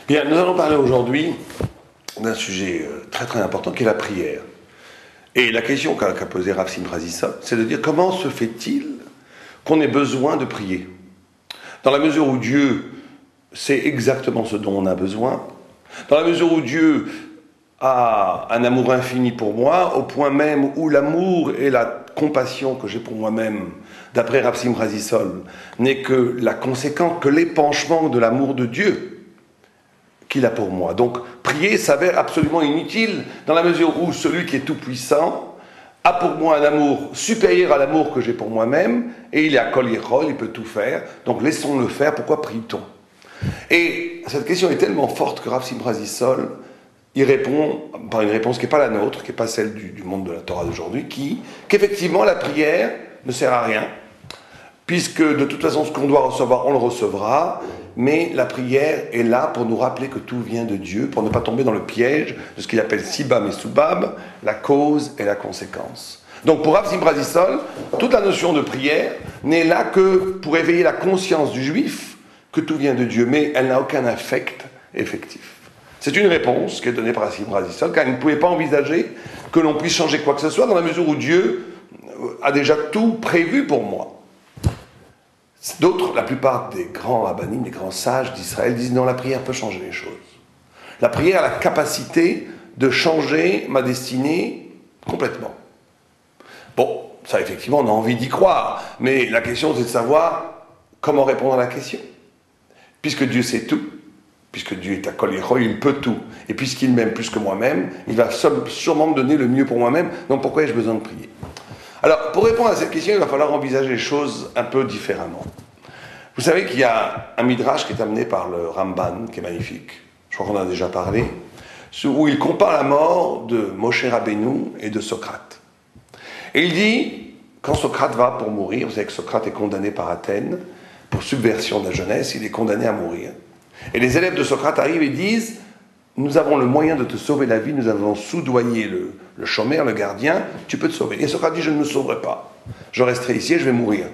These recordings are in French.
Bien, nous allons parler aujourd'hui d'un sujet très très important qui est la prière. Et la question qu'a posée Rav Simcha Zissou, c'est de dire comment se fait-il qu'on ait besoin de prier? Dans la mesure où Dieu sait exactement ce dont on a besoin, dans la mesure où Dieu a un amour infini pour moi, au point même où l'amour et la compassion que j'ai pour moi-même, d'après Rav Simcha Zissou, n'est que la conséquence, que l'épanchement de l'amour de Dieu qu'il a pour moi. Donc, prier s'avère absolument inutile dans la mesure où celui qui est tout-puissant a pour moi un amour supérieur à l'amour que j'ai pour moi-même, et il est à Kol Yechol, il peut tout faire, donc laissons-le faire, pourquoi prie-t-on? Et cette question est tellement forte que Rav Simcha Zissou, il répond par une réponse qui n'est pas la nôtre, qui n'est pas celle du monde de la Torah d'aujourd'hui, qu'effectivement la prière ne sert à rien, puisque de toute façon ce qu'on doit recevoir, on le recevra, mais la prière est là pour nous rappeler que tout vient de Dieu, pour ne pas tomber dans le piège de ce qu'il appelle Sibam et Soubab, la cause et la conséquence. Donc pour Rav Simcha Zissou, toute la notion de prière n'est là que pour éveiller la conscience du juif que tout vient de Dieu, mais elle n'a aucun affect effectif. C'est une réponse qui est donnée par Rav Simcha Zissou, car il ne pouvait pas envisager que l'on puisse changer quoi que ce soit dans la mesure où Dieu a déjà tout prévu pour moi. D'autres, la plupart des grands rabbinim, des grands sages d'Israël disent non, la prière peut changer les choses. La prière a la capacité de changer ma destinée complètement. Bon, ça effectivement on a envie d'y croire, mais la question c'est de savoir comment répondre à la question. Puisque Dieu sait tout, puisque Dieu est à Kol Yechol, il peut tout, et puisqu'il m'aime plus que moi-même, il va sûrement me donner le mieux pour moi-même, donc pourquoi ai-je besoin de prier? Alors, pour répondre à cette question, il va falloir envisager les choses un peu différemment. Vous savez qu'il y a un midrash qui est amené par le Ramban, qui est magnifique, je crois qu'on en a déjà parlé, où il compare la mort de Moshe Rabbeinu et de Socrate. Et il dit, quand Socrate va pour mourir, vous savez que Socrate est condamné par Athènes pour subversion de la jeunesse, il est condamné à mourir. Et les élèves de Socrate arrivent et disent, nous avons le moyen de te sauver la vie, nous avons soudoyé le chômeur, le gardien, tu peux te sauver. Et Socrate dit, je ne me sauverai pas. Je resterai ici et je vais mourir.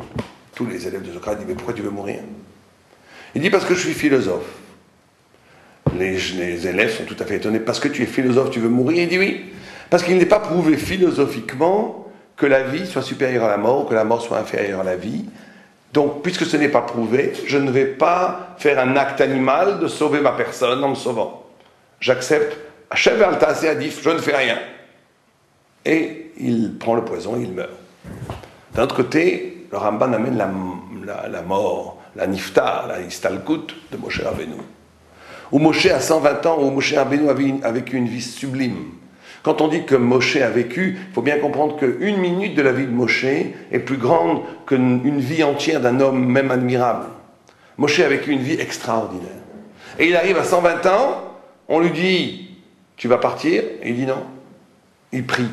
Tous les élèves de Socrate disent, mais pourquoi tu veux mourir? Il dit, parce que je suis philosophe. Les élèves sont tout à fait étonnés, parce que tu es philosophe, tu veux mourir? Il dit oui, parce qu'il n'est pas prouvé philosophiquement que la vie soit supérieure à la mort, ou que la mort soit inférieure à la vie. Donc, puisque ce n'est pas prouvé, je ne vais pas faire un acte animal de sauver ma personne en me sauvant. J'accepte, Hachem al-Taaseh Adif, je ne fais rien. Et il prend le poison et il meurt. D'un autre côté, le Ramban amène la mort, la niftar, la istalkut de Moshe Rabbeinu. Où Moshe a 120 ans, où Moshe Rabbeinu a vécu une vie sublime. Quand on dit que Moshe a vécu, il faut bien comprendre qu'une minute de la vie de Moshe est plus grande qu'une vie entière d'un homme même admirable. Moshe a vécu une vie extraordinaire. Et il arrive à 120 ans, on lui dit, tu vas partir? Et il dit non. Il prie,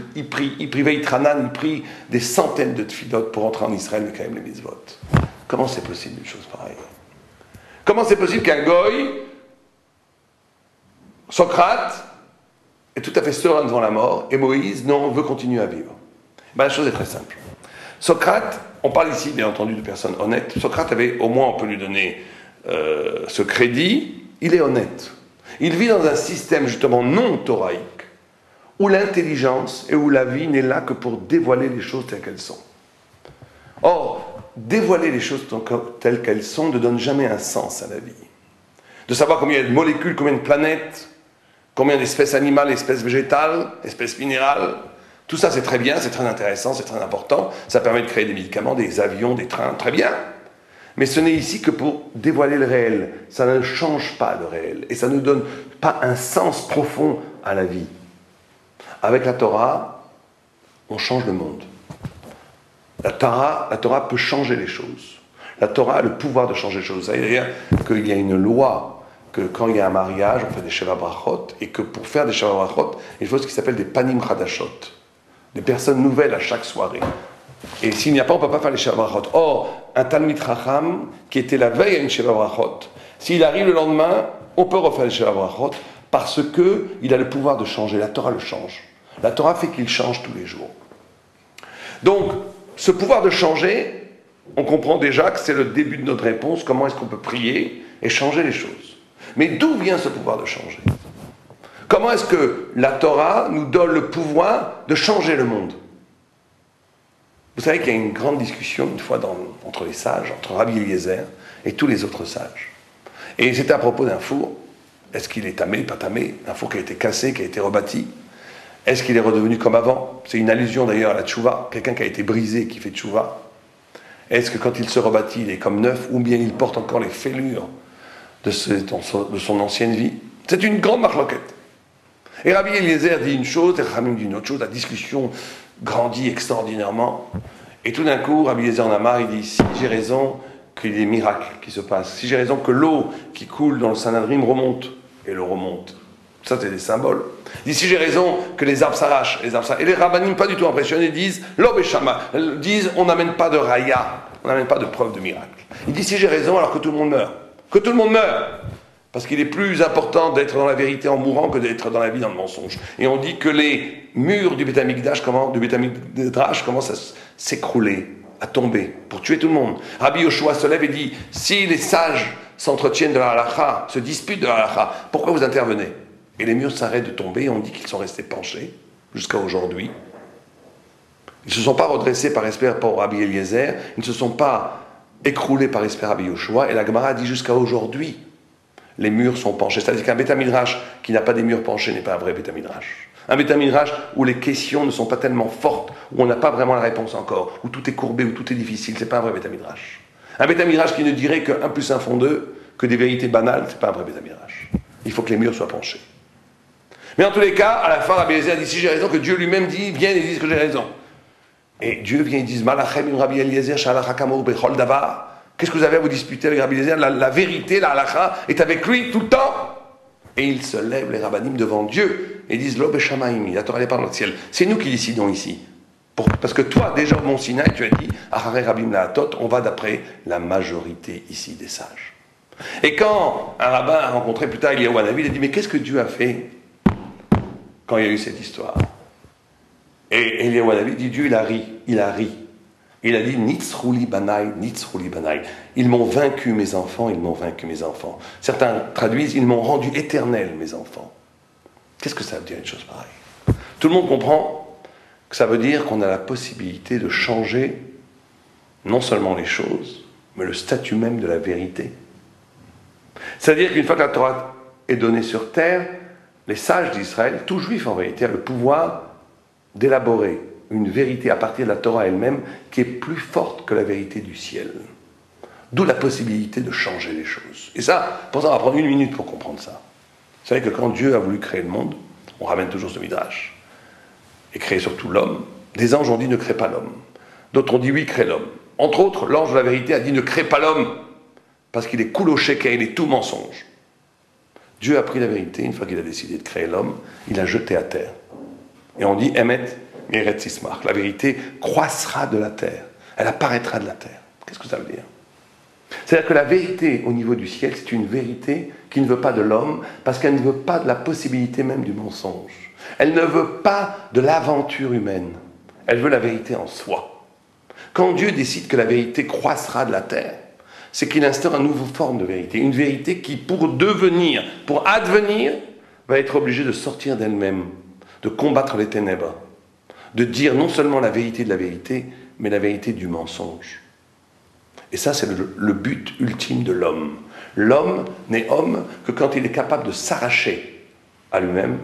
Veitranan, il prie des centaines de tfilot pour entrer en Israël, mais quand même les mitzvot. Comment c'est possible une chose pareille? Comment c'est possible qu'un goy, Socrate, est tout à fait serein devant la mort, et Moïse, non, veut continuer à vivre? Ben, la chose est très simple. Socrate, on parle ici bien entendu de personnes honnêtes, Socrate avait, au moins on peut lui donner ce crédit, il est honnête. Il vit dans un système justement non thoraïque, où l'intelligence et où la vie n'est là que pour dévoiler les choses telles qu'elles sont. Or, dévoiler les choses telles qu'elles sont ne donne jamais un sens à la vie. De savoir combien il y a de molécules, combien de planètes, combien d'espèces animales, espèces végétales, espèces minérales, tout ça c'est très bien, c'est très intéressant, c'est très important, ça permet de créer des médicaments, des avions, des trains, très bien. Mais ce n'est ici que pour dévoiler le réel. Ça ne change pas le réel. Et ça ne donne pas un sens profond à la vie. Avec la Torah, on change le monde. La Torah peut changer les choses. La Torah a le pouvoir de changer les choses. Vous savez d'ailleurs qu'il y a une loi que quand il y a un mariage, on fait des Sheva Brachot, et que pour faire des Sheva Brachot, il faut ce qui s'appelle des Panim Chadashot. Des personnes nouvelles à chaque soirée. Et s'il n'y a pas, on ne peut pas faire les Sheva Brachot. Or, un Talmid Chacham, qui était la veille à une Sheva Brachot, s'il arrive le lendemain, on peut refaire les Sheva Brachot, parce qu'il a le pouvoir de changer. La Torah le change. La Torah fait qu'il change tous les jours. Donc, ce pouvoir de changer, on comprend déjà que c'est le début de notre réponse. Comment est-ce qu'on peut prier et changer les choses? Mais d'où vient ce pouvoir de changer? Comment est-ce que la Torah nous donne le pouvoir de changer le monde? Vous savez qu'il y a une grande discussion, une fois, entre les sages, entre Rabbi Eliezer et tous les autres sages. Et c'était à propos d'un four. Est-ce qu'il est tamé, pas tamé? Un four qui a été cassé, qui a été rebâti. Est-ce qu'il est redevenu comme avant? C'est une allusion d'ailleurs à la tchouva, quelqu'un qui a été brisé, qui fait tchouva. Est-ce que quand il se rebâtit, il est comme neuf, ou bien il porte encore les fêlures de son ancienne vie? C'est une grande marloquette. Et Rabbi Eliezer dit une chose, et Ramim dit une autre chose, la discussion grandit extraordinairement. Et tout d'un coup, Rabbi Eliezer en a marre, il dit, si j'ai raison qu'il y ait des miracles qui se passent, si j'ai raison que l'eau qui coule dans le Sanhedrin remonte, et l'eau remonte, ça c'est des symboles. Il dit, si j'ai raison que les arbres s'arrachent, et les rabbanim pas du tout impressionnés disent, l'Ob et Shama, disent, on n'amène pas de raya, on n'amène pas de preuve de miracle. Il dit, si j'ai raison alors que tout le monde meurt, que tout le monde meurt. Parce qu'il est plus important d'être dans la vérité en mourant que d'être dans la vie dans le mensonge. Et on dit que les murs du Beth Amikdash commencent à s'écrouler, à tomber, pour tuer tout le monde. Rabbi Yoshua se lève et dit, si les sages s'entretiennent de la halakha, se disputent de la halakha, pourquoi vous intervenez? Et les murs s'arrêtent de tomber, et on dit qu'ils sont restés penchés jusqu'à aujourd'hui. Ils ne se sont pas redressés par respect pour Rabbi Eliezer, ils ne se sont pas écroulés par respect à Rabbi Yoshua, et la Gemara dit jusqu'à aujourd'hui, les murs sont penchés. C'est-à-dire qu'un Beth Midrash qui n'a pas des murs penchés n'est pas un vrai Beth Midrash. Un Beth Midrash où les questions ne sont pas tellement fortes, où on n'a pas vraiment la réponse encore, où tout est courbé, où tout est difficile, c'est pas un vrai Beth Midrash. Un Beth Midrash qui ne dirait que 1 plus 1 font 2, que des vérités banales, c'est pas un vrai Beth Midrash. Il faut que les murs soient penchés. Mais en tous les cas, à la fin, Rabbi Eliezer dit, si j'ai raison, que Dieu lui-même dit, vienne et dise que j'ai raison. Et Dieu vient et dit, Malachem in Rabbi Eliezer, Shalachakamour bechol davar. Qu'est-ce que vous avez à vous disputer avec Rabbi Eliezer? La vérité, la halakha, est avec lui tout le temps. Et ils se lèvent, les rabbanim, devant Dieu, et disent, Lo b'shamaim, la Torah n'est pas dans le ciel. C'est nous qui décidons ici. Parce que toi, déjà au Mont Sinaï, tu as dit, Ahare Rabim La'atot, on va d'après la majorité ici des sages. Et quand un rabbin a rencontré plus tard Eliyahu Hanavi, il a dit, mais qu'est-ce que Dieu a fait quand il y a eu cette histoire? Et Eliyahu Hanavi dit, Dieu, il a ri. Il a dit, Nitzrouli Banaï. Ils m'ont vaincu, mes enfants, ils m'ont vaincu, mes enfants. Certains traduisent, ils m'ont rendu éternel, mes enfants. Qu'est-ce que ça veut dire, une chose pareille? Tout le monde comprend que ça veut dire qu'on a la possibilité de changer non seulement les choses, mais le statut même de la vérité. C'est-à-dire qu'une fois que la Torah est donnée sur terre, les sages d'Israël, tout juif en vérité, a le pouvoir d'élaborer une vérité à partir de la Torah elle-même qui est plus forte que la vérité du ciel. D'où la possibilité de changer les choses. Et ça, pour ça, on va prendre 1 minute pour comprendre ça. Vous savez que quand Dieu a voulu créer le monde, on ramène toujours ce midrash, et créer surtout l'homme, des anges ont dit ne crée pas l'homme. D'autres ont dit oui, crée l'homme. Entre autres, l'ange de la vérité a dit ne crée pas l'homme, parce qu'il est cool au shekel, il est tout mensonge. Dieu a pris la vérité, une fois qu'il a décidé de créer l'homme, il l'a jeté à terre. Et on dit Emet, Meret Sismach. La vérité croissera de la terre. Elle apparaîtra de la terre. Qu'est-ce que ça veut dire? C'est-à-dire que la vérité au niveau du ciel, c'est une vérité qui ne veut pas de l'homme, parce qu'elle ne veut pas de la possibilité même du mensonge. Elle ne veut pas de l'aventure humaine. Elle veut la vérité en soi. Quand Dieu décide que la vérité croissera de la terre, c'est qu'il instaure une nouvelle forme de vérité. Une vérité qui, pour devenir, pour advenir, va être obligée de sortir d'elle-même, de combattre les ténèbres, de dire non seulement la vérité de la vérité, mais la vérité du mensonge. Et ça, c'est le but ultime de l'homme. L'homme n'est homme que quand il est capable de s'arracher à lui-même,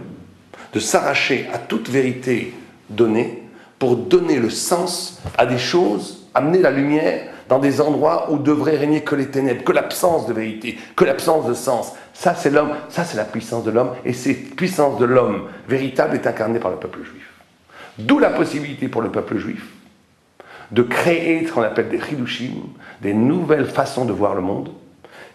de s'arracher à toute vérité donnée, pour donner le sens à des choses, amener la lumière dans des endroits où devrait régner que les ténèbres, que l'absence de vérité, que l'absence de sens. Ça, c'est l'homme, ça, c'est la puissance de l'homme, et cette puissance de l'homme véritable est incarnée par le peuple juif. D'où la possibilité pour le peuple juif de créer ce qu'on appelle des chidushim, des nouvelles façons de voir le monde,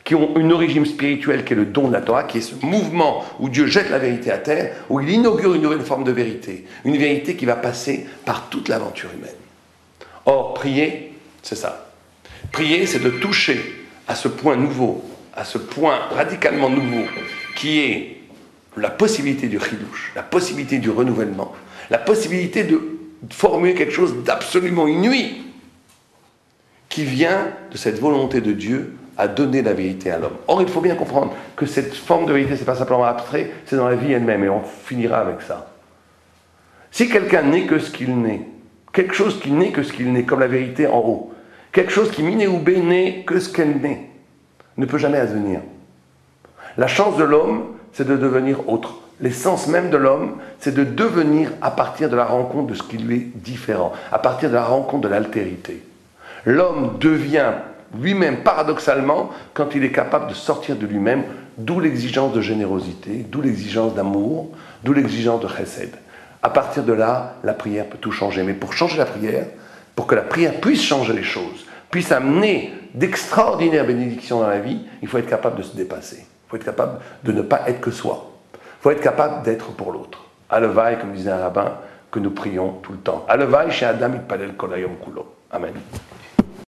qui ont une origine spirituelle qui est le don de la Torah, qui est ce mouvement où Dieu jette la vérité à terre, où il inaugure une nouvelle forme de vérité, une vérité qui va passer par toute l'aventure humaine. Or, prier, c'est ça. Prier, c'est de toucher à ce point nouveau, à ce point radicalement nouveau, qui est la possibilité du chidush, la possibilité du renouvellement, la possibilité de formuler quelque chose d'absolument inouï, qui vient de cette volonté de Dieu à donner la vérité à l'homme. Or, il faut bien comprendre que cette forme de vérité, ce n'est pas simplement abstrait, c'est dans la vie elle-même, et on finira avec ça. Si quelqu'un n'est que ce qu'il n'est, quelque chose qui n'est que ce qu'il n'est, comme la vérité en haut, quelque chose qui, miné ou bé, n'est que ce qu'elle n'est, ne peut jamais advenir. La chance de l'homme, c'est de devenir autre. L'essence même de l'homme, c'est de devenir à partir de la rencontre de ce qui lui est différent, à partir de la rencontre de l'altérité. L'homme devient lui-même paradoxalement quand il est capable de sortir de lui-même, d'où l'exigence de générosité, d'où l'exigence d'amour, d'où l'exigence de chesed. À partir de là, la prière peut tout changer. Mais pour changer la prière, pour que la prière puisse changer les choses, puisse amener d'extraordinaires bénédictions dans la vie, il faut être capable de se dépasser. Il faut être capable de ne pas être que soi. Il faut être capable d'être pour l'autre. Alevaï, comme disait un rabbin, que nous prions tout le temps. Alevaï, chez Adam, il palel kol hayom kulo. Amen.